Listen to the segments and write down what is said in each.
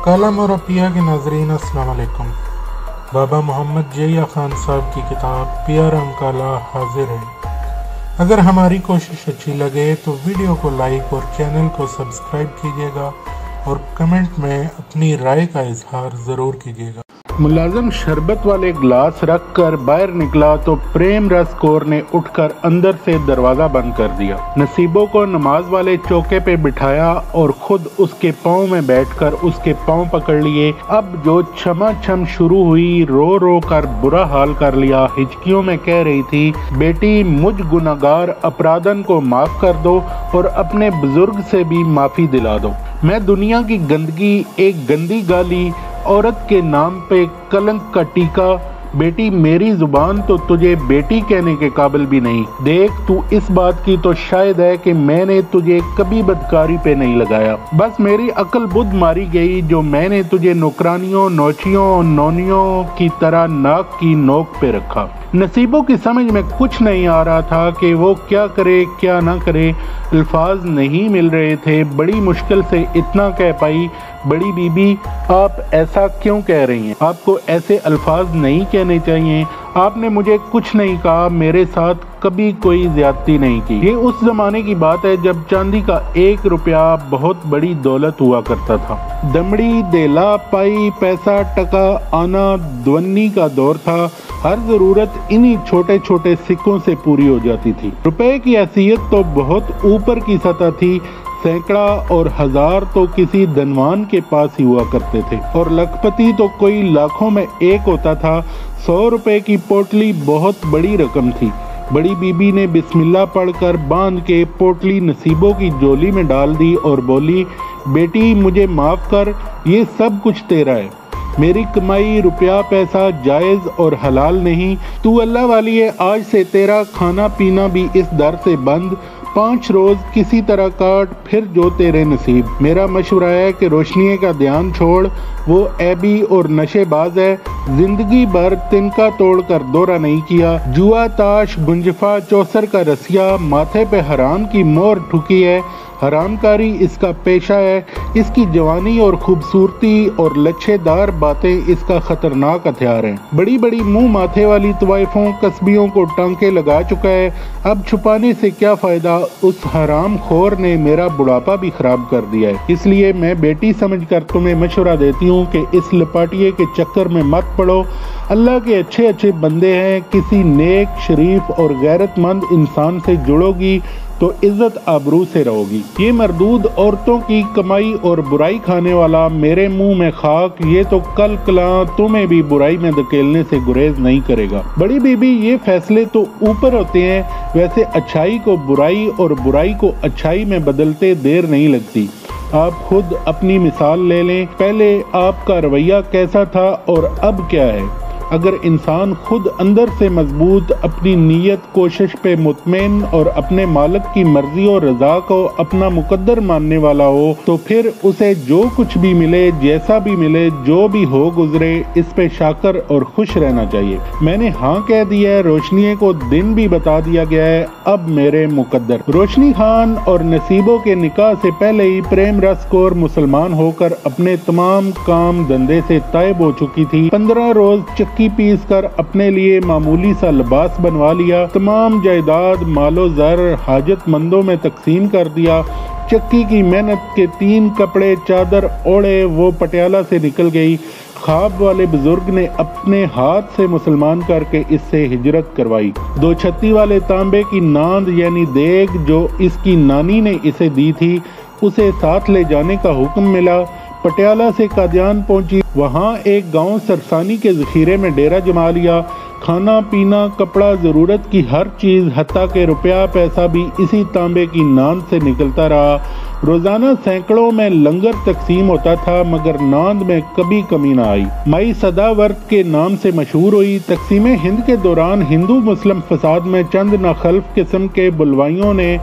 Column اور اپیا کے ناظرین السلام علیکم۔ بابا محمد جیہ خان صاحب کی کتاب پیا رام کالا حاضر ہے۔ اگر ہماری کوشش اچھی لگے تو ویڈیو کو لائک اور چینل کو سبسکرائب کیجیے گا اور کمنٹ میں اپنی رائے کا اظہار ضرور کیجیے گا۔ ملازم شربت والے گلاس رکھ کر باہر نکلا تو پریم رس کور نے اٹھ کر اندر سے دروازہ بند کر دیا۔ نصیبوں کو نماز والے چوکے پہ بٹھایا اور خود اس کے پاؤں میں بیٹھ کر اس کے پاؤں پکڑ لیے۔ اب جو چھما چھم شروع ہوئی رو رو کر برا حال کر لیا۔ ہچکیوں میں کہہ رہی تھی، بیٹی مجھ گناہگار اپرادن کو معاف کر دو اور اپنے بزرگ سے بھی معافی دلا دو۔ میں دنیا کی گندگی، ایک گندی گالی، عورت کے نام پہ کلنک کا ٹیکا، بیٹی میری زبان تو تجھے بیٹی کہنے کے قابل بھی نہیں۔ دیکھ تو اس بات کی تو شاید ہے کہ میں نے تجھے کبھی بدکاری پہ نہیں لگایا، بس میری عقل بدھ ماری گئی جو میں نے تجھے نوکرانیوں، نوچیوں، نونیوں کی طرح ناک کی نوک پہ رکھا۔ نصیبوں کی سمجھ میں کچھ نہیں آ رہا تھا کہ وہ کیا کرے کیا نہ کرے، الفاظ نہیں مل رہے تھے۔ بڑی مشکل سے اتنا کہہ پائی، بڑی بی بی آپ ایسا کیوں کہہ رہی ہیں؟ آپ کو ایسے الفاظ نہیں کہنے چاہیے۔ آپ نے مجھے کچھ نہیں کہا، میرے ساتھ کبھی کوئی زیادتی نہیں کی۔ یہ اس زمانے کی بات ہے جب چاندی کا 1 روپیہ بہت بڑی دولت ہوا کرتا تھا۔ دمڑی دیلا پائی پیسہ ٹکا آنا دونی کا دور تھا۔ ہر ضرورت انہی چھوٹے چھوٹے سکوں سے پوری ہو جاتی تھی۔ روپے کی حیثیت تو بہت اوپر کی سطح تھی، سینکڑا اور ہزار تو کسی دنوان کے پاس ہی ہوا کرتے تھے، اور لکھ پتی تو کوئی لاکھوں میں ایک ہوتا تھا۔ 100 روپے کی پوٹلی بہت بڑی رقم تھی۔ بڑی بی بی نے بسم اللہ پڑھ کر باندھ کے پوٹلی نصیبوں کی جولی میں ڈال دی اور بولی، بیٹی مجھے معاف کر، یہ سب کچھ تیرا ہے۔ میری کمائی روپیہ پیسہ جائز اور حلال نہیں۔ تو اللہ والی ہے، آج سے تیرا کھانا پینا بھی اس در سے بند۔ 5 روز کسی طرح کاٹ، پھر جو تیرے نصیب۔ میرا مشورہ ہے کہ روشنی کا دھیان چھوڑ، وہ عیبی اور نشے باز ہے۔ زندگی بھر تنکا توڑ کر دورہ نہیں کیا۔ جوا تاش گنجفا چوسر کا رسیا، ماتھے پہ حرام کی مہر ٹھکی ہے۔ حرام کاری اس کا پیشہ ہے۔ اس کی جوانی اور خوبصورتی اور لچھے دار باتیں اس کا خطرناک ہتھیار ہیں۔ بڑی بڑی منہ ماتھے والی طوائفوں کسبیوں کو ٹانکے لگا چکا ہے۔ اب چھپانے سے کیا فائدہ، اس حرام خور نے میرا بڑھاپا بھی خراب کر دیا ہے۔ اس لیے میں بیٹی سمجھ کر تمہیں مشورہ دیتی ہوں کہ اس لپاٹیے کے چکر میں مت پڑو۔ اللہ کے اچھے اچھے بندے ہیں، کسی نیک شریف اور غیرت مند انسان سے جڑو گی تو عزت آبرو سے رہو گی۔ یہ مردود عورتوں کی کمائی اور برائی کھانے والا میرے منہ میں خاک، یہ تو کل کلاں تمہیں بھی برائی میں دھکیلنے سے گریز نہیں کرے گا۔ بڑی بی بی یہ فیصلے تو اوپر ہوتے ہیں، ویسے اچھائی کو برائی اور برائی کو اچھائی میں بدلتے دیر نہیں لگتی۔ آپ خود اپنی مثال لے لیں، پہلے آپ کا رویہ کیسا تھا اور اب کیا ہے۔ اگر انسان خود اندر سے مضبوط، اپنی نیت کوشش پہ مطمئن اور اپنے مالک کی مرضی اور رضا کو اپنا مقدر ماننے والا ہو تو پھر اسے جو کچھ بھی ملے، جیسا بھی ملے، جو بھی ہو گزرے، اس پہ شاکر اور خوش رہنا چاہیے۔ میں نے ہاں کہہ دیا ہے، روشنی کو دن بھی بتا دیا گیا ہے، اب میرے مقدر۔ روشنی خان اور نصیبوں کے نکاح سے پہلے ہی پریم رس کور مسلمان ہو کر اپنے تمام کام دھندے سے تائب ہو چکی تھی۔ 15 روز چکی پیس کر اپنے لیے معمولی سا لباس بنوا لیا، تمام جائیداد مال و زر حاجت مندوں میں تقسیم کر دیا۔ چکی کی محنت کے 3 کپڑے چادر اوڑے وہ پٹیالہ سے نکل گئی۔ خواب والے بزرگ نے اپنے ہاتھ سے مسلمان کر کے اس سے ہجرت کروائی۔ 2 چھتی والے تانبے کی ناند یعنی دیگ جو اس کی نانی نے اسے دی تھی، اسے ساتھ لے جانے کا حکم ملا۔ پٹیالہ سے قادیان پہنچی، وہاں ایک گاؤں سرسانی کے ذخیرے میں ڈیرہ جما لیا۔ کھانا پینا کپڑا ضرورت کی ہر چیز حتیٰ کہ روپیہ پیسہ بھی اسی تانبے کی ناند سے نکلتا رہا۔ روزانہ سینکڑوں میں لنگر تقسیم ہوتا تھا مگر ناند میں کبھی کمی نہ آئی۔ مائی صداورت کے نام سے مشہور ہوئی۔ تقسیم ہند کے دوران ہندو مسلم فساد میں چند ناخلف قسم کے بلوائیوں نے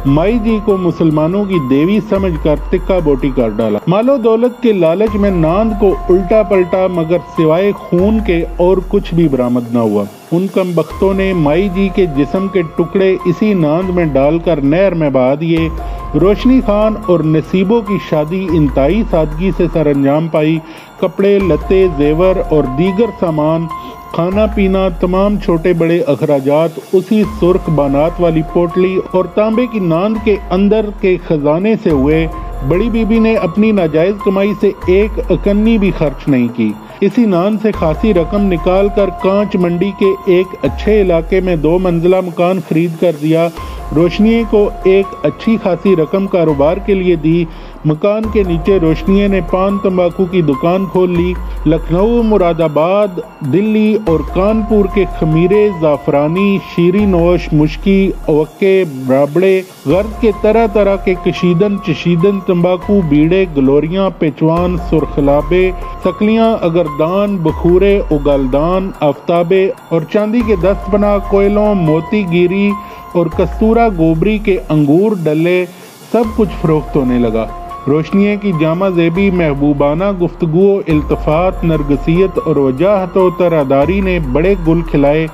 مائی جی کو مسلمانوں کی دیوی سمجھ کر ٹکا بوٹی کر ڈالا۔ مال و دولت کے لالچ میں ناند کو الٹا پلٹا مگر سوائے خون کے اور کچھ بھی برآمد نہ ہوا۔ ان کم بختوں نے مائی جی کے جسم کے ٹکڑے اسی ناند میں ڈال کر نہر میں بہا دیے۔ روشنی خان اور نصیبوں کی شادی انتہائی سادگی سے سر انجام پائی۔ کپڑے لتے زیور اور دیگر سامان، کھانا پینا، تمام چھوٹے بڑے اخراجات اسی سرخ بانات والی پوٹلی اور تانبے کی ناند کے اندر کے خزانے سے ہوئے۔ بڑی بی بی نے اپنی ناجائز کمائی سے ایک اکنی بھی خرچ نہیں کی۔ اسی ناند سے خاصی رقم نکال کر کانچ منڈی کے ایک اچھے علاقے میں 2 منزلہ مکان خرید کر دیا۔ روشنی کو ایک اچھی خاصی رقم کاروبار کے لیے دی۔ مکان کے نیچے روشنی نے پان تمباکو کی دکان کھول لی۔ لکھنؤ، مراد آباد، دلی اور کانپور کے خمیرے، زعفرانی، شیریں نوش، مشکی، اوکے، برابڑے، غرض کے طرح طرح کے کشیدن چشیدن تمباکو، بیڑے، گلوریاں، پیچوان، سرخلابے، سکلیاں، اگردان، بخورے، اگالدان، آفتابے اور چاندی کے 10 پناہ کوئلوں، موتی گیری اور کستورا گوبری کے انگور ڈلے، سب کچھ فروخت ہونے لگا۔ روشنی کی جامع زیبی، محبوبانہ گفتگو، التفات، نرگسیت اور وجاہت و تراداری نے بڑے گل کھلائے۔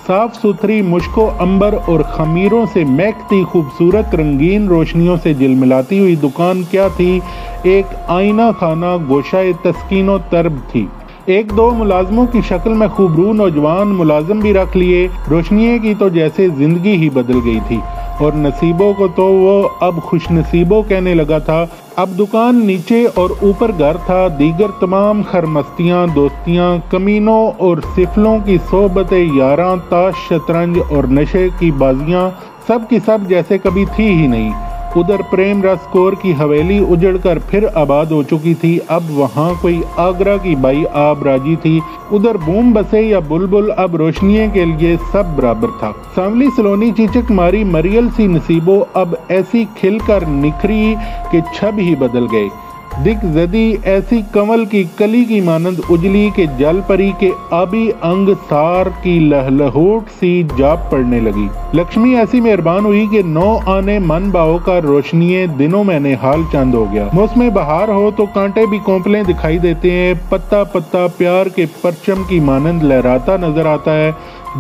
صاف ستھری مشک و عنبر اور خمیروں سے مہکتی خوبصورت رنگین روشنیوں سے جلملاتی ہوئی دکان کیا تھی، ایک آئینہ خانہ گوشہ تسکین و ترب تھی۔ 1-2 ملازموں کی شکل میں خوبرو نوجوان ملازم بھی رکھ لیے۔ روشنی کی تو جیسے زندگی ہی بدل گئی تھی، اور نصیبوں کو تو وہ اب خوش نصیبوں کہنے لگا تھا۔ اب دکان نیچے اور اوپر گھر تھا۔ دیگر تمام خرمستیاں، دوستیاں، کمینوں اور سفلوں کی صحبت یاراں، تاش، شطرنج اور نشے کی بازیاں سب کی سب جیسے کبھی تھی ہی نہیں۔ ادھر پریم رس کور کی حویلی اجڑ کر پھر آباد ہو چکی تھی، اب وہاں کوئی آگرہ کی بائی آب راجی تھی۔ ادھر بوم بسے یا بلبل، اب روشنی کے لیے سب برابر تھا۔ سانولی سلونی چیچک ماری مریل سی نصیبوں اب ایسی کھل کر نکھری کہ چھب ہی بدل گئے۔ دک زدی ایسی کنول کی کلی کی مانند اجلی کہ جل پری کے آبی انگ سار کی لہلہوٹ سی جاپ پڑنے لگی۔ لکشمی ایسی مہربان ہوئی کہ 9 آنے من باؤ کا روشنی دنوں میں نے حال چند ہو گیا۔ موسم بہار ہو تو کانٹے بھی کونپلیں دکھائی دیتے ہیں، پتا پتا پیار کے پرچم کی مانند لہراتا نظر آتا ہے،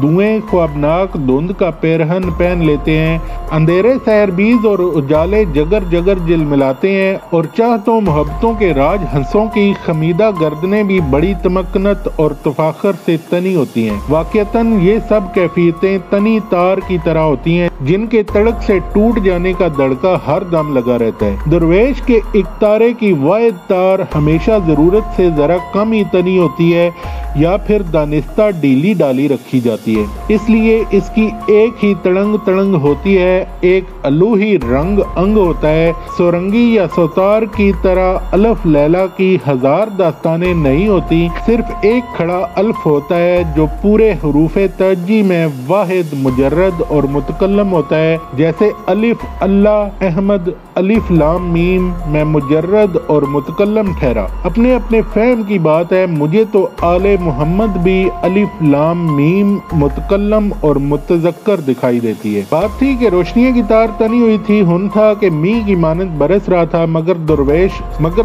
دھوئیں خوابناک دھند کا پیرہن پہن لیتے ہیں، اندھیرے سحربیز اور اجالے جگر جگر جلملاتے ہیں، اور چاہتوں محبتوں کے راج ہنسوں کی خمیدہ گردنیں بھی بڑی تمکنت اور تفاخر سے تنی ہوتی ہیں۔ واقعتاً یہ سب کیفیتیں تنی تار کی طرح ہوتی ہیں جن کے تڑک سے ٹوٹ جانے کا دڑکا ہر دم لگا رہتا ہے۔ درویش کے اکتارے کی واحد تار ہمیشہ ضرورت سے ذرا کم ہی تنی ہوتی ہے یا پھر دانستہ ڈیلی ڈالی رکھی جاتی ہے، اس لیے اس کی ایک ہی تڑنگ تڑنگ ہوتی ہے، ایک الوہی رنگ انگ ہوتا ہے۔ سورنگی یا سوتار کی طرح الف لیلا کی 1000 داستانیں نہیں ہوتی، صرف ایک کھڑا الف ہوتا ہے جو پورے حروف ترجی میں واحد مجرد اور متکلم ہوتا ہے، جیسے الف اللہ احمد، الف لام میم میں مجرد اور متکلم ٹھہرا۔ اپنے اپنے فہم کی بات ہے، مجھے تو آل محمد بھی الف لام میم متکلم اور متذکر دکھائی دیتی ہے۔ بات تھی کہ روشنی کی تار تنی ہوئی تھی، ہن تھا کہ می کی مانند برس رہا تھا، مگر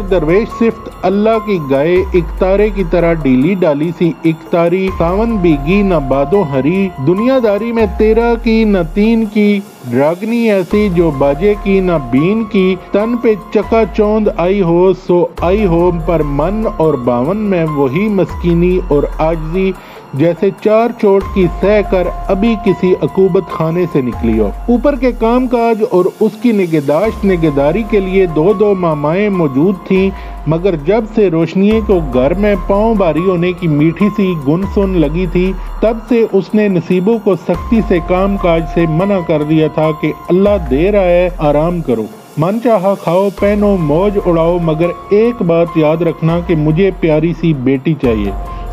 درویش صرف اللہ کی گائے اکتارے کی طرح ڈیلی ڈالی سی اکتاری، ساون بیگی نہ بادوں ہری، دنیا داری میں 13 کی نہ 3 کی، ڈراگنی ایسی جو باجے کی نہ بین کی، تن پہ چکا چوند آئی ہو سو آئی ہو، پر من اور باون میں وہی مسکینی اور عاجزی جیسے 4 چوٹ کی سہ کر ابھی کسی عقوبت خانے سے نکلی ہو۔ اوپر کے کام کاج اور اس کی نگہداشت نگہداری کے لیے 2 مامائیں موجود تھیں، مگر جب سے روشنی کو گھر میں پاؤں بھاری ہونے کی میٹھی سی گن سن لگی تھی، تب سے اس نے نصیبوں کو سختی سے کام کاج سے منع کر دیا تھا کہ اللہ دے رہا ہے، آرام کرو، من چاہا کھاؤ پہنو موج اڑاؤ، مگر ایک بات یاد رکھنا کہ مجھے پیاری سی بیٹی چاہیے۔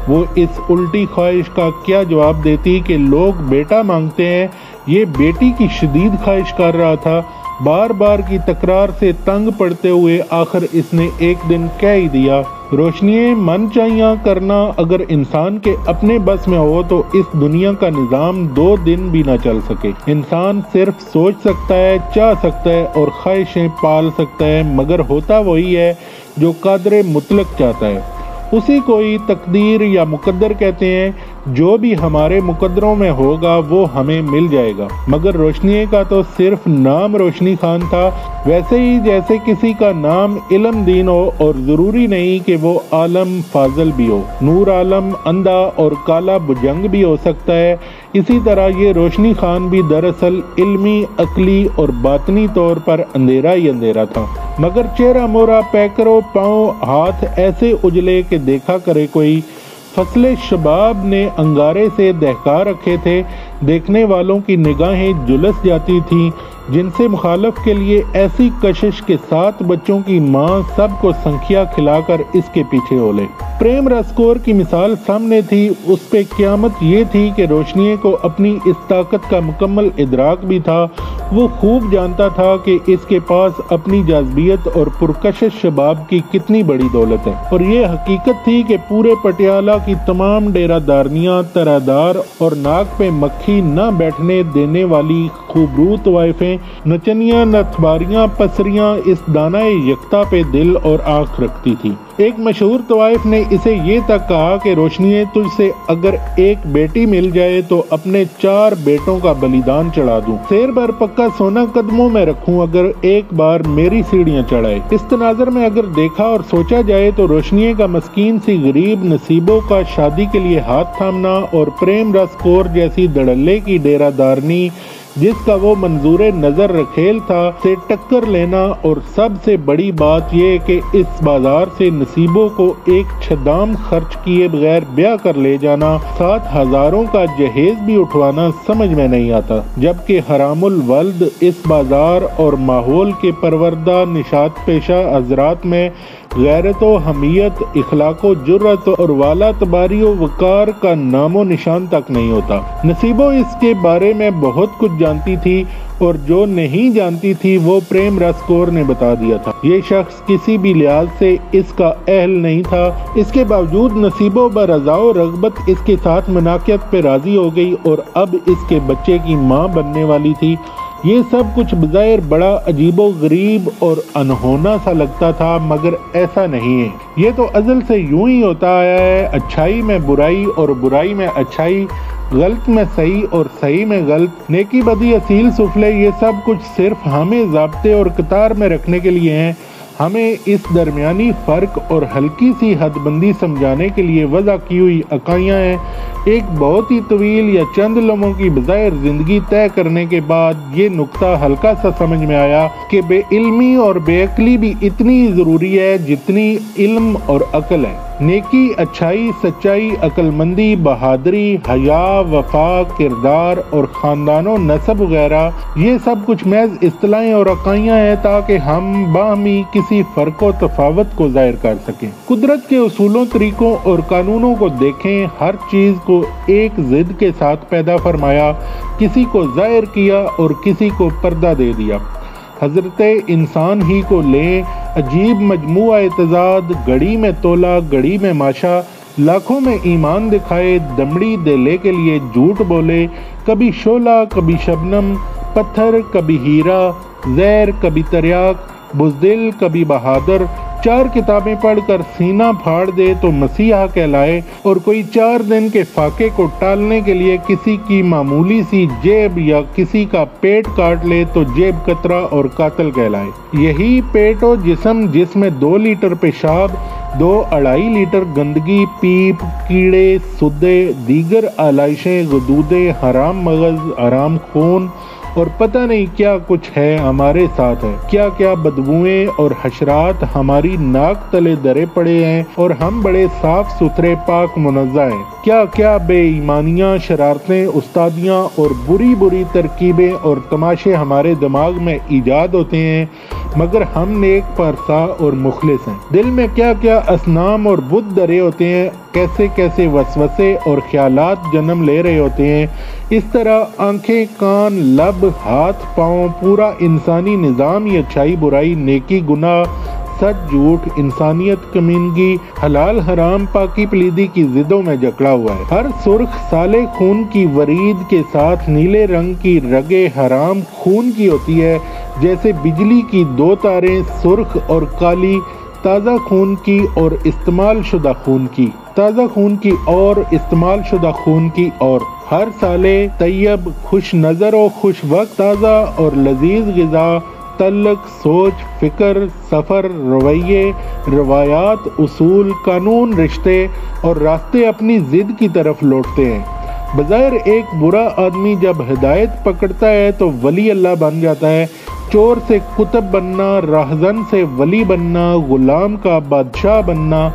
وہ اس الٹی خواہش کا کیا جواب دیتی کہ لوگ بیٹا مانگتے ہیں، یہ بیٹی کی شدید خواہش کر رہا تھا۔ بار بار کی تکرار سے تنگ پڑتے ہوئے آخر اس نے ایک دن کہہ ہی دیا، روشنی من چاہیاں کرنا اگر انسان کے اپنے بس میں ہو تو اس دنیا کا نظام 2 دن بھی نہ چل سکے۔ انسان صرف سوچ سکتا ہے، چاہ سکتا ہے اور خواہشیں پال سکتا ہے، مگر ہوتا وہی ہے جو قادر مطلق چاہتا ہے، اسی کوئی تقدیر یا مقدر کہتے ہیں۔ جو بھی ہمارے مقدروں میں ہوگا وہ ہمیں مل جائے گا۔ مگر روشنی کا تو صرف نام روشنی خان تھا، ویسے ہی جیسے کسی کا نام علم دین ہو اور ضروری نہیں کہ وہ عالم فاضل بھی ہو، نور عالم اندھا اور کالا بجنگ بھی ہو سکتا ہے، اسی طرح یہ روشنی خان بھی دراصل علمی، عقلی اور باطنی طور پر اندھیرا ہی اندھیرا تھا، مگر چہرہ مورا، پیکرو، پاؤں ہاتھ ایسے اجلے کہ دیکھا کرے کوئی۔ فصل شباب نے انگارے سے دہکا رکھے تھے، دیکھنے والوں کی نگاہیں جلس جاتی تھیں، جن سے مخالف کے لیے ایسی کشش کے 7 بچوں کی ماں سب کو سنکھیا کھلا کر اس کے پیچھے ہو لے۔ پریم رس کور کی مثال سامنے تھی، اس پہ قیامت یہ تھی کہ روشنی کو اپنی اس طاقت کا مکمل ادراک بھی تھا، وہ خوب جانتا تھا کہ اس کے پاس اپنی جاذبیت اور پرکشش شباب کی کتنی بڑی دولت ہے، اور یہ حقیقت تھی کہ پورے پٹیالہ کی تمام ڈیرہ دارنیاں، ترادار اور ناک پہ مکھی نہ بیٹھنے دینے والی خوبرو طوائفیں، نچنیاں، نتباریاں، پسریاں اس دانہ یکتا پہ دل اور آنکھ رکھتی تھی۔ ایک مشہور طوائف نے اسے یہ تک کہا کہ روشنیے، تجھ سے اگر ایک بیٹی مل جائے تو اپنے 4 بیٹوں کا بلیدان چڑھا دوں، سیر بھر پکا سونا قدموں میں رکھوں اگر ایک بار میری سیڑھیاں چڑھائے۔ اس تناظر میں اگر دیکھا اور سوچا جائے تو روشنیے کا مسکین سی غریب نصیبوں کا شادی کے لیے ہاتھ تھامنا اور پریم رس کور جیسی دڑلے کی ڈیرہ دارنی جس کا وہ منظور نظر رکھیل تھا سے ٹکر لینا، اور سب سے بڑی بات یہ کہ اس بازار سے نصیبوں کو ایک چھدام خرچ کیے بغیر بیاہ کر لے جانا، 7 ہزاروں کا جہیز بھی اٹھوانا سمجھ میں نہیں آتا، جبکہ حرام الولد اس بازار اور ماحول کے پروردہ نشاط پیشہ حضرات میں غیرت و حمیت، اخلاق و جرت اور والا تباری و وقار کا نام و نشان تک نہیں ہوتا۔ نصیبوں اس کے بارے میں بہت کچھ جانتی تھی، اور جو نہیں جانتی تھی وہ پریم رس کور نے بتا دیا تھا۔ یہ شخص کسی بھی لحاظ سے اس کا اہل نہیں تھا، اس کے باوجود نصیبوں برضا و رغبت اس کے ساتھ مناقیت پہ راضی ہو گئی اور اب اس کے بچے کی ماں بننے والی تھی۔ یہ سب کچھ بظاہر بڑا عجیب و غریب اور انہونا سا لگتا تھا، مگر ایسا نہیں ہے، یہ تو ازل سے یوں ہی ہوتا آیا ہے، اچھائی میں برائی اور برائی میں اچھائی، غلط میں صحیح اور صحیح میں غلط، نیکی بدی اصیل سفلے، یہ سب کچھ صرف ہمیں ضابطے اور قطار میں رکھنے کے لیے ہیں، ہمیں اس درمیانی فرق اور ہلکی سی حد بندی سمجھانے کے لیے وضع کی ہوئی اکائیاں ہیں۔ ایک بہت ہی طویل یا چند لمحوں کی بظاہر زندگی طے کرنے کے بعد یہ نقطہ ہلکا سا سمجھ میں آیا کہ بے علمی اور بے عقلی بھی اتنی ضروری ہے جتنی علم اور عقل ہے۔ نیکی، اچھائی، سچائی، عقل مندی، بہادری، حیا، وفا، کردار اور خاندان و نسب وغیرہ، یہ سب کچھ محض اصطلاحیں اور اکائیاں ہیں تاکہ ہم باہمی کسی فرق و تفاوت کو ظاہر کر سکیں۔ قدرت کے اصولوں، طریقوں اور قانونوں کو دیکھیں، ہر چیز کو ایک ضد کے ساتھ پیدا فرمایا، کسی کو ظاہر کیا اور کسی کو پردہ دے دیا۔ حضرت انسان ہی کو لیں، عجیب مجموعہ تضاد، گھڑی میں تولا، گھڑی میں ماشا، لاکھوں میں ایمان دکھائے، دمڑی دلے کے لیے جھوٹ بولے، کبھی شعلہ، کبھی شبنم، پتھر، کبھی ہیرا، زہر، کبھی تریاک، بزدل، کبھی بہادر، 4 کتابیں پڑھ کر سینہ پھاڑ دے تو مسیحا کہلائے، اور کوئی 4 دن کے فاقے کو ٹالنے کے لیے کسی کی معمولی سی جیب یا کسی کا پیٹ کاٹ لے تو جیب کترا اور قاتل کہلائے۔ یہی پیٹ و جسم جس میں 2 لیٹر پیشاب، 2-2.5 لیٹر گندگی، پیپ، کیڑے، سدے، دیگر آلائشیں، غدودے، حرام مغز، حرام خون اور پتہ نہیں کیا کچھ ہے ہمارے ساتھ ہے، کیا کیا بدبوئیں اور حشرات ہماری ناک تلے درے پڑے ہیں اور ہم بڑے صاف ستھرے پاک منزہ ہیں، کیا کیا بے ایمانیاں، شرارتیں، استادیاں اور بری بری ترکیبیں اور تماشے ہمارے دماغ میں ایجاد ہوتے ہیں، مگر ہم نیک پرسا اور مخلص ہیں۔ دل میں کیا کیا اصنام اور بت درے ہوتے ہیں، کیسے کیسے وسوسے اور خیالات جنم لے رہے ہوتے ہیں۔ اس طرح آنکھیں، کان، لب، ہاتھ، پاؤں، پورا انسانی نظام ہی اچھائی، برائی، نیکی، گناہ، سچ، جھوٹ، انسانیت، کمینگی، حلال حرام، پاکی پلیدی کی ضدوں میں جکڑا ہوا ہے۔ ہر سرخ سالے خون کی ورید کے ساتھ نیلے رنگ کی رگے حرام خون کی ہوتی ہے، جیسے بجلی کی 2 تاریں سرخ اور کالی تازہ خون کی اور استعمال شدہ خون کی، تازہ خون کی اور استعمال شدہ خون کی، اور ہر سالے طیب، خوش نظر و خوش وقت، تازہ اور لذیذ غذا، تعلق، سوچ، فکر، سفر، رویے، روایات، اصول، قانون، رشتے اور راستے اپنی ضد کی طرف لوٹتے ہیں۔ بظاہر ایک برا آدمی جب ہدایت پکڑتا ہے تو ولی اللہ بن جاتا ہے۔ چور سے کتب بننا، راہزن سے ولی بننا، غلام کا بادشاہ بننا،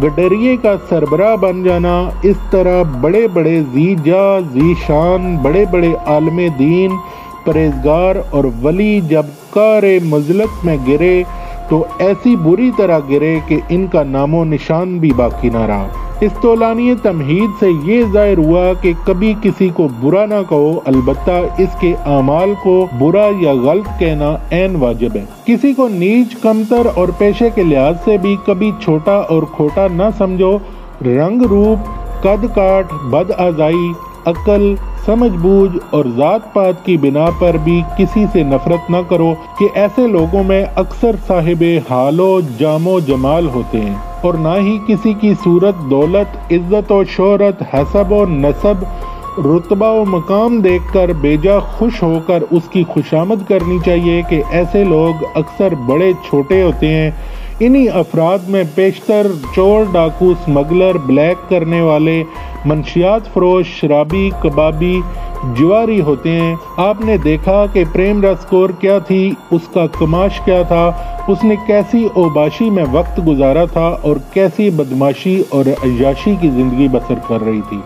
گڈریے کا سربراہ بن جانا، اس طرح بڑے بڑے ذی جاہ ذی شان، بڑے بڑے عالم دین، پرہیزگار اور ولی جب کار مذلت میں گرے تو ایسی بری طرح گرے کہ ان کا نام و نشان بھی باقی نہ رہا۔ اس طولانی تمہید سے یہ ظاہر ہوا کہ کبھی کسی کو برا نہ کہو، البتہ اس کے اعمال کو برا یا غلط کہنا عین واجب ہے۔ کسی کو نیچ، کمتر اور پیشے کے لحاظ سے بھی کبھی چھوٹا اور کھوٹا نہ سمجھو۔ رنگ روپ، قد کاٹ، بد اعضائی، عقل، سمجھ بوجھ اور ذات پات کی بنا پر بھی کسی سے نفرت نہ کرو کہ ایسے لوگوں میں اکثر صاحب حال و جام و جمال ہوتے ہیں، اور نہ ہی کسی کی صورت، دولت، عزت و شہرت، حسب و نسب، رتبہ و مقام دیکھ کر بیجا خوش ہو کر اس کی خوشامد کرنی چاہیے کہ ایسے لوگ اکثر بڑے چھوٹے ہوتے ہیں۔ انہی افراد میں بیشتر چور، ڈاکو، سمگلر، بلیک کرنے والے، منشیات فروش، شرابی، کبابی، جواری ہوتے ہیں۔ آپ نے دیکھا کہ پریم رس کور کیا تھی، اس کا کماش کیا تھا، اس نے کیسی اوباشی میں وقت گزارا تھا اور کیسی بدماشی اور عیاشی کی زندگی بسر کر رہی تھی۔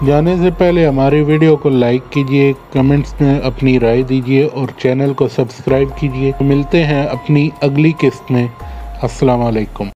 جانے سے پہلے ہماری ویڈیو کو لائک کیجیے، کمنٹس میں اپنی رائے دیجیے اور چینل کو سبسکرائب کیجیے۔ ملتے ہیں اپنی اگلی قسط میں۔ السلام علیکم۔